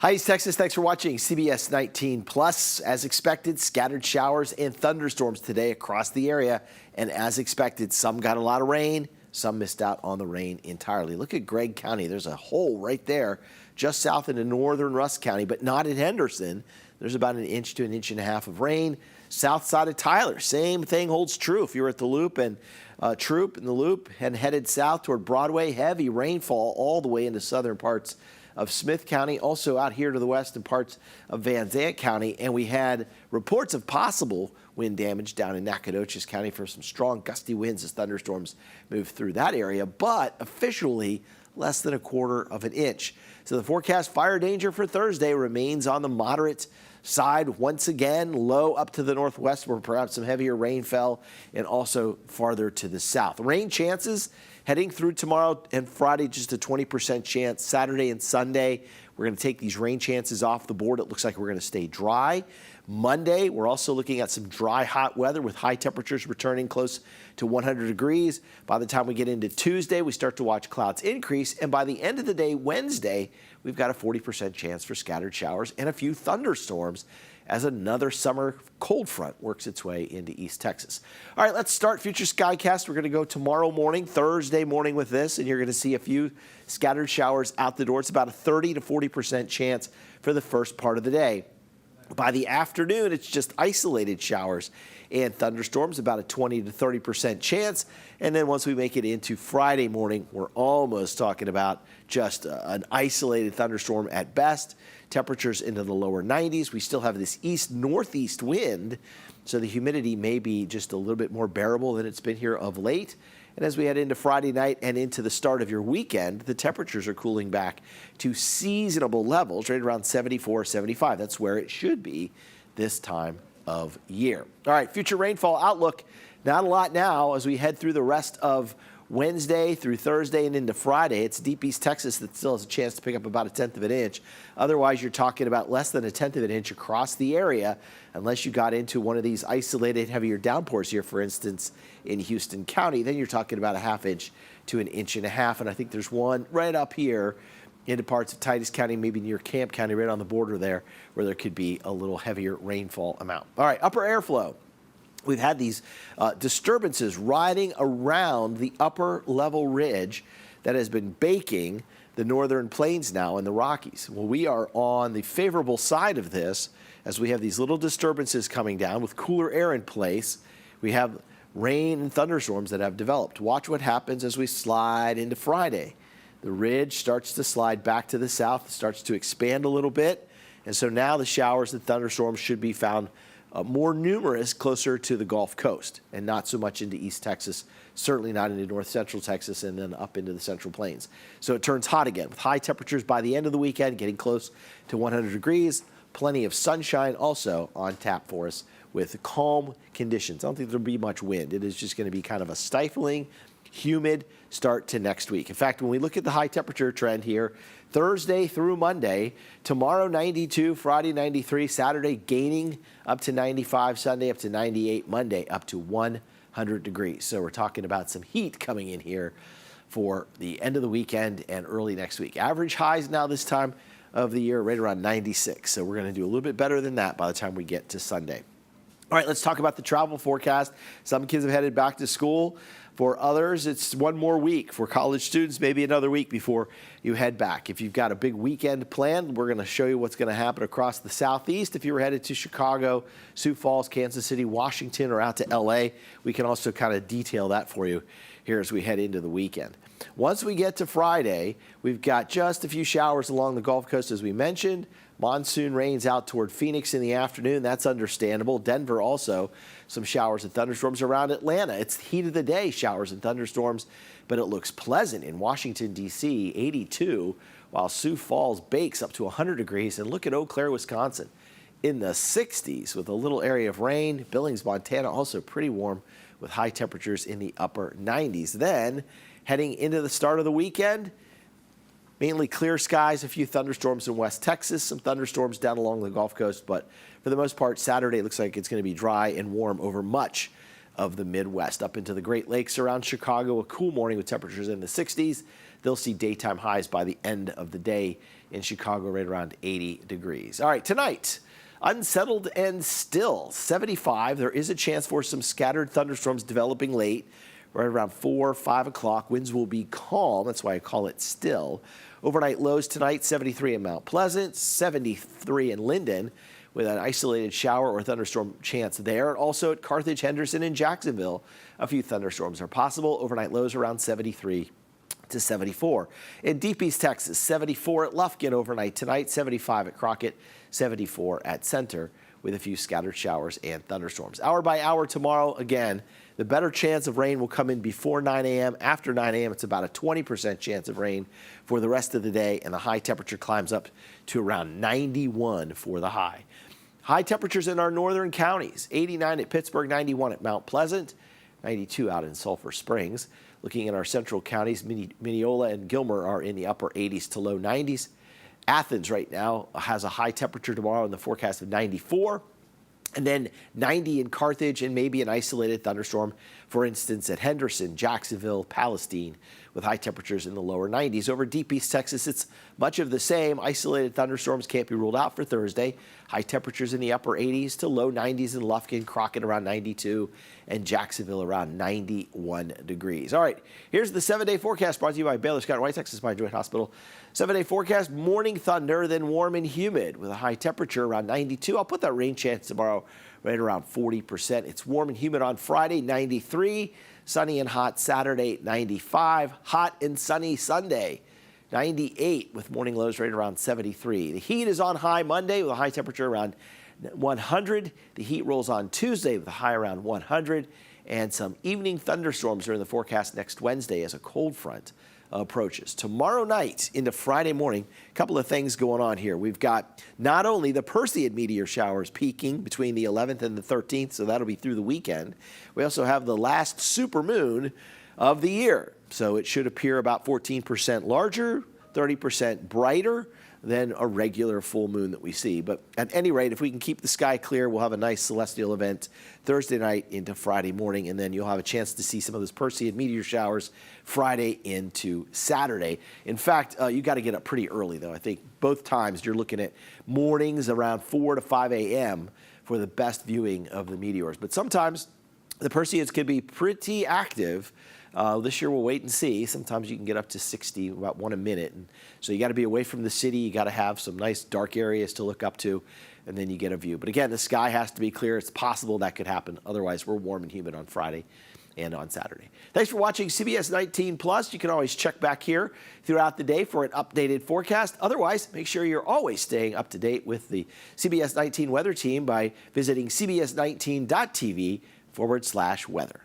Hi, East Texas. Thanks for watching CBS 19 Plus. As expected, scattered showers and thunderstorms today across the area. And as expected, some got a lot of rain, some missed out on the rain entirely. Look at Gregg County. There's a hole right there just south into northern Rusk County, but not in Henderson. There's about 1 inch to 1.5 inches of rain. South side of Tyler, same thing holds true. If you were at the Loop and Troop in the Loop and headed south toward Broadway, heavy rainfall all the way into southern parts of Smith County, also out here to the west and parts of Van Zandt County. And we had reports of possible wind damage down in Nacogdoches County for some strong gusty winds as thunderstorms move through that area, but officially less than 1/4 inch. So the forecast fire danger for Thursday remains on the moderate side once again, low up to the northwest where perhaps some heavier rain fell, and also farther to the south. Rain chances heading through tomorrow and Friday, just a 20% chance. Saturday and Sunday, we're going to take these rain chances off the board. It looks like we're going to stay dry. Monday, we're also looking at some dry, hot weather with high temperatures returning close to 100 degrees. By the time we get into Tuesday, we start to watch clouds increase. And by the end of the day, Wednesday, we've got a 40% chance for scattered showers and a few thunderstorms as another summer cold front works its way into East Texas. All right, let's start Future Skycast. We're going to go tomorrow morning, Thursday morning with this, and you're going to see a few scattered showers out the door. It's about a 30 to 40% chance for the first part of the day. By the afternoon, it's just isolated showers and thunderstorms, about a 20 to 30% chance. And then once we make it into Friday morning, we're almost talking about just an isolated thunderstorm at best. Temperatures into the lower 90s. We still have this east-northeast wind, so the humidity may be just a little bit more bearable than it's been here of late. And as we head into Friday night and into the start of your weekend, the temperatures are cooling back to seasonable levels, right around 74, 75. That's where it should be this time of year. All right, future rainfall outlook. Not a lot now as we head through the rest of Wednesday through Thursday and into Friday. It's deep East Texas that still has a chance to pick up about 1/10 inch. Otherwise, you're talking about less than 1/10 inch across the area, unless you got into one of these isolated heavier downpours here, for instance, in Houston County. Then you're talking about a 1/2 inch to 1.5 inches. And I think there's one right up here into parts of Titus County, maybe near Camp County, right on the border there, where there could be a little heavier rainfall amount. All right, upper airflow. We've had these disturbances riding around the upper level ridge that has been baking the northern plains now in the Rockies. Well, we are on the favorable side of this as we have these little disturbances coming down with cooler air in place. We have rain and thunderstorms that have developed. Watch what happens as we slide into Friday. The ridge starts to slide back to the south, starts to expand a little bit. And so now the showers and thunderstorms should be found more numerous closer to the Gulf Coast and not so much into East Texas, certainly not into north central Texas and then up into the Central Plains. So it turns hot again with high temperatures by the end of the weekend, getting close to 100 degrees. Plenty of sunshine also on tap for us with calm conditions. I don't think there'll be much wind. It is just going to be kind of a stifling, humid start to next week. In fact, when we look at the high temperature trend here, Thursday through Monday, tomorrow 92, Friday 93, Saturday gaining up to 95, Sunday up to 98, Monday up to 100 degrees. So we're talking about some heat coming in here for the end of the weekend and early next week. Average highs now this time of the year right around 96. So we're going to do a little bit better than that by the time we get to Sunday. All right, let's talk about the travel forecast. Some kids have headed back to school. For others, it's one more week. For college students, maybe another week before you head back. If you've got a big weekend planned, we're going to show you what's going to happen across the southeast. If you were headed to Chicago, Sioux Falls, Kansas City, Washington, or out to LA, we can also kind of detail that for you here as we head into the weekend. Once we get to Friday, we've got just a few showers along the Gulf Coast, as we mentioned. Monsoon rains out toward Phoenix in the afternoon. That's understandable. Denver also some showers and thunderstorms around Atlanta. It's the heat of the day, showers and thunderstorms, but it looks pleasant in Washington, D.C., 82, while Sioux Falls bakes up to 100 degrees. And look at Eau Claire, Wisconsin, in the 60s with a little area of rain. Billings, Montana, also pretty warm with high temperatures in the upper 90s. Then, heading into the start of the weekend, mainly clear skies, a few thunderstorms in West Texas, some thunderstorms down along the Gulf Coast, but for the most part, Saturday looks like it's going to be dry and warm over much of the Midwest. Up into the Great Lakes around Chicago, a cool morning with temperatures in the 60s. They'll see daytime highs by the end of the day In Chicago, right around 80 degrees. All right, tonight, unsettled and still, 75. There is a chance for some scattered thunderstorms developing late, right around 4, 5 o'clock. Winds will be calm. That's why I call it still. Overnight lows tonight, 73 in Mount Pleasant, 73 in Linden, with an isolated shower or thunderstorm chance there. Also at Carthage, Henderson, and Jacksonville, a few thunderstorms are possible. Overnight lows around 73 to 74. In Deep East Texas, 74 at Lufkin overnight tonight, 75 at Crockett, 74 at Center, with a few scattered showers and thunderstorms. Hour by hour tomorrow, again, the better chance of rain will come in before 9 a.m. After 9 a.m., it's about a 20% chance of rain for the rest of the day, and the high temperature climbs up to around 91 for the high. High temperatures in our northern counties, 89 at Pittsburgh, 91 at Mount Pleasant, 92 out in Sulphur Springs. Looking at our central counties, Mineola and Gilmer are in the upper 80s to low 90s. Athens right now has a high temperature tomorrow in the forecast of 94. And then 90 in Carthage and maybe an isolated thunderstorm, for instance, at Henderson, Jacksonville, Palestine, with high temperatures in the lower 90s. Over Deep East Texas, it's much of the same. Isolated thunderstorms can't be ruled out for Thursday. High temperatures in the upper 80s to low 90s in Lufkin, Crockett around 92, and Jacksonville around 91 degrees. All right, here's the 7-day forecast brought to you by Baylor Scott & White Texas Spine Joint Hospital. 7-day forecast, morning thunder, then warm and humid with a high temperature around 92. I'll put that rain chance tomorrow right around 40%. It's warm and humid on Friday, 93. Sunny and hot Saturday, 95. Hot and sunny Sunday, 98, with morning lows right around 73. The heat is on high Monday with a high temperature around 100. The heat rolls on Tuesday with a high around 100. And some evening thunderstorms are in the forecast next Wednesday as a cold front approaches. Tomorrow night into Friday morning, a couple of things going on here. We've got not only the Perseid meteor showers peaking between the 11th and the 13th, so that'll be through the weekend. We also have the last supermoon of the year, so it should appear about 14% larger, 30% brighter than a regular full moon that we see. But at any rate, if we can keep the sky clear, we'll have a nice celestial event Thursday night into Friday morning, and then you'll have a chance to see some of those Perseid meteor showers Friday into Saturday. In fact, you got to get up pretty early, though. I think both times you're looking at mornings around 4 to 5 a.m. for the best viewing of the meteors. But sometimes the Perseids can be pretty active. This year we'll wait and see. Sometimes you can get up to 60, about one a minute. And so you got to be away from the city. You got to have some nice dark areas to look up to, and then you get a view. But again, the sky has to be clear. It's possible that could happen. Otherwise, we're warm and humid on Friday and on Saturday. Thanks for watching CBS 19 Plus. You can always check back here throughout the day for an updated forecast. Otherwise, make sure you're always staying up to date with the CBS 19 Weather Team by visiting cbs19.tv/weather.